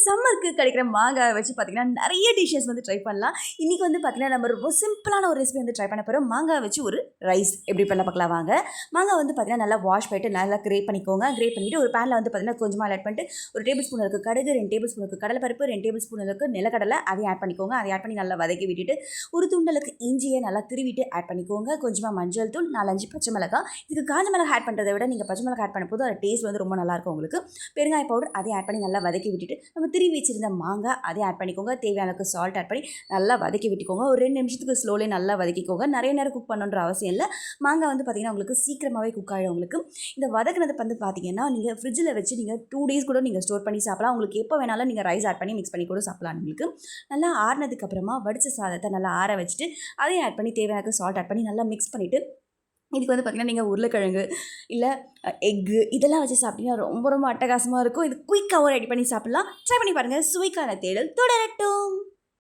சம்மருக்கு கிடைக்கிற மாங்காய் வச்சு பார்த்தீங்கன்னா நிறைய டிஷ்ஷஸ் வந்து ட்ரை பண்ணலாம். இன்றைக்கி வந்து பார்த்தீங்கன்னா நம்ம ரொம்ப சிம்பிளான ஒரு ரெசிபி வந்து ட்ரை பண்ண போகிறோம். மாங்காய் வச்சு ஒரு ரைஸ் எப்படி பண்ண பார்க்கலாம் வாங்க. மாங்காய் வந்து பார்த்தீங்கன்னா நல்லா வாஷ் பண்ணிட்டு நல்லா கிரேட் பண்ணிக்கோங்க. கிரேட் பண்ணிவிட்டு ஒரு பேனில் வந்து பார்த்தீங்கன்னா கொஞ்சமாக ஆட் பண்ணிட்டு ஒரு டேபிள் ஸ்பூன் இருக்குது கடுகு, 2 டேபிள் ஸ்பூனுக்கு கடலைப்பருப்பு, 2 டேபிள் ஸ்பூன் இருக்குது நிலக்கடலை, அதையும் ஆட் பண்ணிக்கோங்க. அதை ஆட் பண்ணி நல்லா வதக்கி விட்டுட்டு ஒரு துண்டலுக்கு இஞ்சியை நல்லா திருவிட்டு ஆட் பண்ணிக்கோங்க. கொஞ்சமாக மஞ்சள் தூள், 4-5 பச்சை மிளகாய். இதுக்கு காஞ்ச மிளகாய் ஆட் பண்ணுறதை விட நீங்கள் பச்சை மிளகாய் ஆட் பண்ணும்போது அது டேஸ்ட் வந்து ரொம்ப நல்லாயிருக்கும் உங்களுக்கு. பெருங்காய பவுடர் அதை ஆட் பண்ணி நல்லா வதக்கி விட்டுட்டு நம்ம திருவி வச்சிருந்த மாங்காய் அதை ஆட் பண்ணிக்கோங்க. தேவையான அளவுக்கு சால்ட் ஆட் பண்ணி நல்லா வதக்கி விட்டுக்கோங்க. ஒரு 2 நிமிஷத்துக்கு ஸ்லோலே நல்லா வதக்கிக்கோங்க. நிறைய நேரம் குக் பண்ணுன்ற அவசியம் இல்லை. மாங்காய் வந்து பார்த்திங்கன்னா உங்களுக்கு சீக்கிரமாகவே குக் ஆகிடும். உங்களுக்கு இந்த வதக்கினது வந்து பார்த்திங்கன்னா நீங்கள் ஃப்ரிட்ஜில் வச்சு நீங்கள் 2 டேஸ் கூட நீங்கள் ஸ்டோர் பண்ணி சாப்பிடலாம். உங்களுக்கு எப்போ வேணாலும் நீங்கள் ரைஸ் ஆட் பண்ணி மிக்ஸ் பண்ணி கூட சாப்பிடலாம். உங்களுக்கு நல்லா ஆறினதுக்கப்புறமா வடித்த சாதத்தை நல்லா ஆற வச்சுட்டு அதையும் ஆட் பண்ணி தேவையான சால்ட் ஆட் பண்ணி நல்லா மிக்ஸ் பண்ணிவிட்டு இதுக்கு வந்து பார்த்திங்கன்னா நீங்கள் உருளைக்கிழங்கு இல்லை எக்கு இதெல்லாம் வச்சு சாப்பிட்டீங்கன்னா ரொம்ப ரொம்ப அட்டகாசமாக இருக்கும். இது குயிக்காகவும் ரெடி பண்ணி சாப்பிட்லாம். ட்ரை பண்ணி பாருங்கள். சுவைக்கான தேடல் தொடரட்டும்.